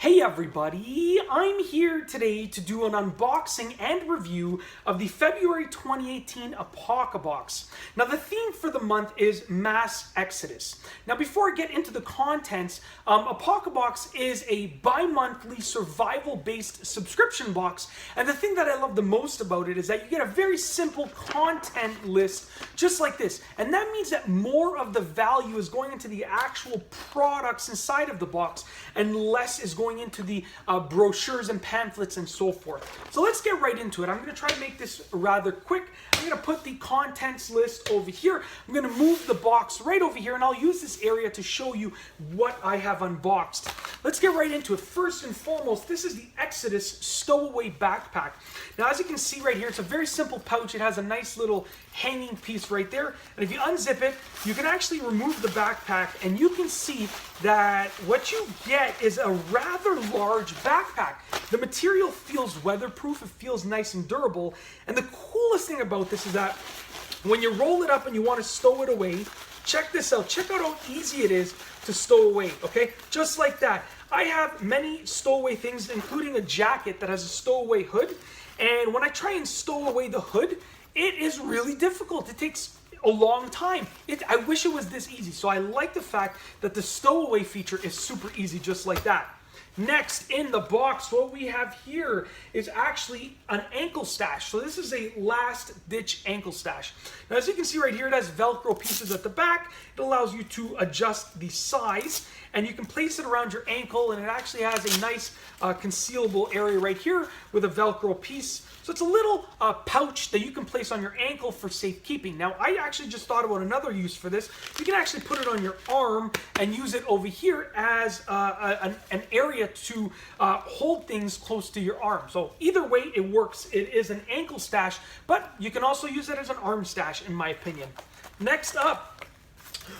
Hey everybody, I'm here today to do an unboxing and review of the February 2018 Apocabox. Now the theme for the month is Mass Exodus. Now before I get into the contents, Apocabox is a bi-monthly survival-based subscription box, and the thing that I love the most about it is that you get a very simple content list just like this, and that means that more of the value is going into the actual products inside of the box and less is going into the brochures and pamphlets and so forth. So let's get right into it. I'm going to try to make this rather quick. I'm going to put the contents list over here. I'm going to move the box right over here, and I'll use this area to show you what I have unboxed. Let's get right into it. First and foremost, this is the Exodus Stowaway Backpack. Now, as you can see right here, it's a very simple pouch. It has a nice little hanging piece right there. And if you unzip it, you can actually remove the backpack, and you can see that what you get is a rather large backpack. The material feels weatherproof. It feels nice and durable. And the coolest thing about this is that when you roll it up and you want to stow it away, check this out. Check out how easy it is to stow away, okay? Just like that. I have many stowaway things, including a jacket that has a stowaway hood. And when I try and stow away the hood, it is really difficult. It takes a long time. I wish it was this easy. So I like the fact that the stowaway feature is super easy, just like that. Next in the box, what we have here is actually an ankle stash. So this is a last ditch ankle stash. Now, as you can see right here, it has Velcro pieces at the back. It allows you to adjust the size, and you can place it around your ankle, and it actually has a nice concealable area right here with a Velcro piece. So it's a little pouch that you can place on your ankle for safekeeping. Now, I actually just thought about another use for this. You can actually put it on your arm and use it over here as an area to hold things close to your arm. So either way, it works. It is an ankle stash, but you can also use it as an arm stash, in my opinion. Next up,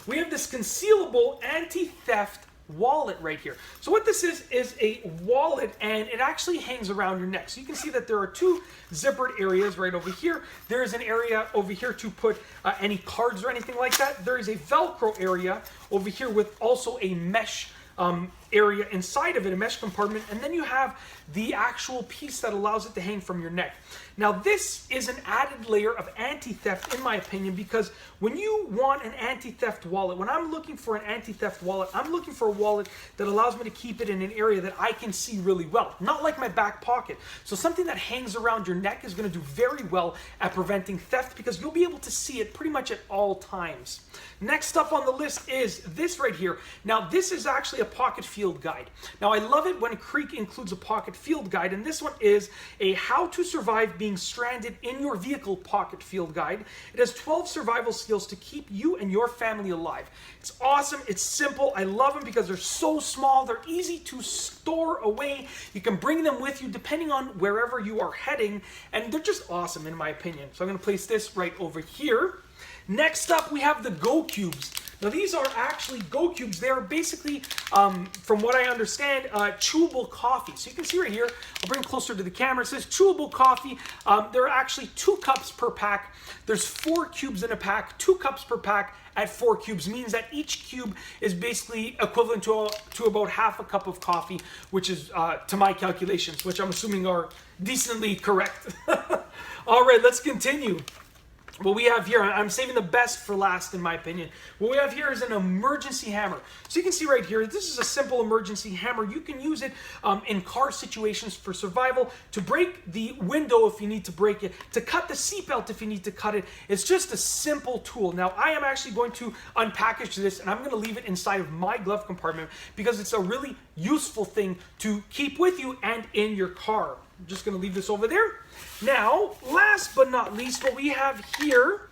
we have this concealable anti-theft wallet right here. So what this is a wallet, and it actually hangs around your neck. So you can see that there are two zippered areas right over here. There is an area over here to put any cards or anything like that. There is a Velcro area over here with also a mesh area inside of it, a mesh compartment, and then you have the actual piece that allows it to hang from your neck. Now, this is an added layer of anti-theft, in my opinion, because when you want an anti-theft wallet, when I'm looking for an anti-theft wallet, I'm looking for a wallet that allows me to keep it in an area that I can see really well, not like my back pocket. So something that hangs around your neck is going to do very well at preventing theft because you'll be able to see it pretty much at all times. Next up on the list is this right here. Now, this is actually a pocket field guide. Now, I love it when Creek includes a pocket field guide, and this one is a how to survive being stranded in your vehicle pocket field guide. It has 12 survival skills to keep you and your family alive. It's awesome. It's simple. I love them because they're so small. They're easy to store away. You can bring them with you depending on wherever you are heading, and they're just awesome in my opinion. So I'm going to place this right over here. Next up, we have the Go Cubes. Now, these are actually Go Cubes. They are basically, from what I understand, chewable coffee. So you can see right here, I'll bring it closer to the camera. It says chewable coffee. There are actually 2 cups per pack. There's 4 cubes in a pack. 2 cups per pack at 4 cubes means that each cube is basically equivalent to about half a cup of coffee, which is, to my calculations, which I'm assuming are decently correct. All right, let's continue. What we have here, I'm saving the best for last in my opinion. What we have here is an emergency hammer. So you can see right here, this is a simple emergency hammer. You can use it in car situations for survival, to break the window if you need to break it, to cut the seatbelt if you need to cut it. It's just a simple tool. Now, I am actually going to unpackage this, and I'm going to leave it inside of my glove compartment because it's a really useful thing to keep with you and in your car. I'm just going to leave this over there. Now, last but not least, what we have here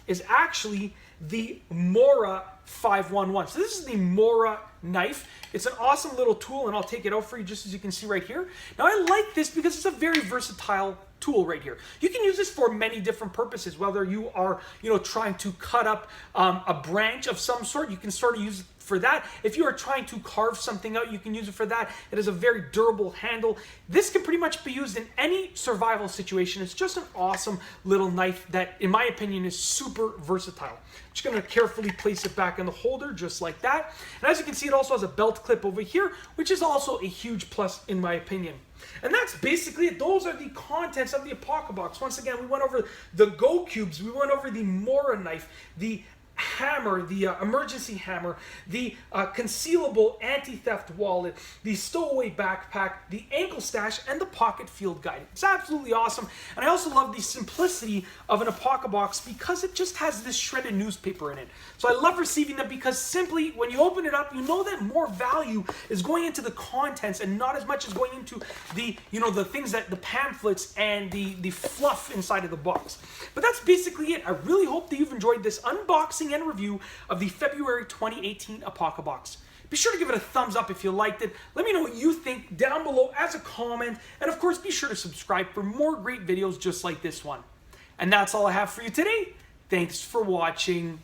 is actually the Mora 511. So this is the Mora knife. It's an awesome little tool, and I'll take it out for you just as you can see right here. Now, I like this because it's a very versatile tool right here. You can use this for many different purposes, whether you are, trying to cut up a branch of some sort. You can sort of use it for that. If you are trying to carve something out, you can use it for that. It has a very durable handle. This can pretty much be used in any survival situation. It's just an awesome little knife that, in my opinion, is super versatile. I'm just going to carefully place it back in the holder just like that. And as you can see, it also has a belt clip over here, which is also a huge plus in my opinion. And that's basically it. Those are the contents of the Apocabox. Once again, we went over the Go Cubes, we went over the Mora knife, the hammer, the emergency hammer, the concealable anti-theft wallet, the stowaway backpack, the ankle stash, and the pocket field guide. It's absolutely awesome. And I also love the simplicity of an Apocabox because it just has this shredded newspaper in it. So I love receiving them because simply when you open it up, you know that more value is going into the contents and not as much as going into the, the things that the pamphlets and the fluff inside of the box. But that's basically it. I really hope that you've enjoyed this unboxing and review of the February 2018 Apocabox. Be sure to give it a thumbs up if you liked it. Let me know what you think down below as a comment. And of course, be sure to subscribe for more great videos just like this one. And that's all I have for you today. Thanks for watching.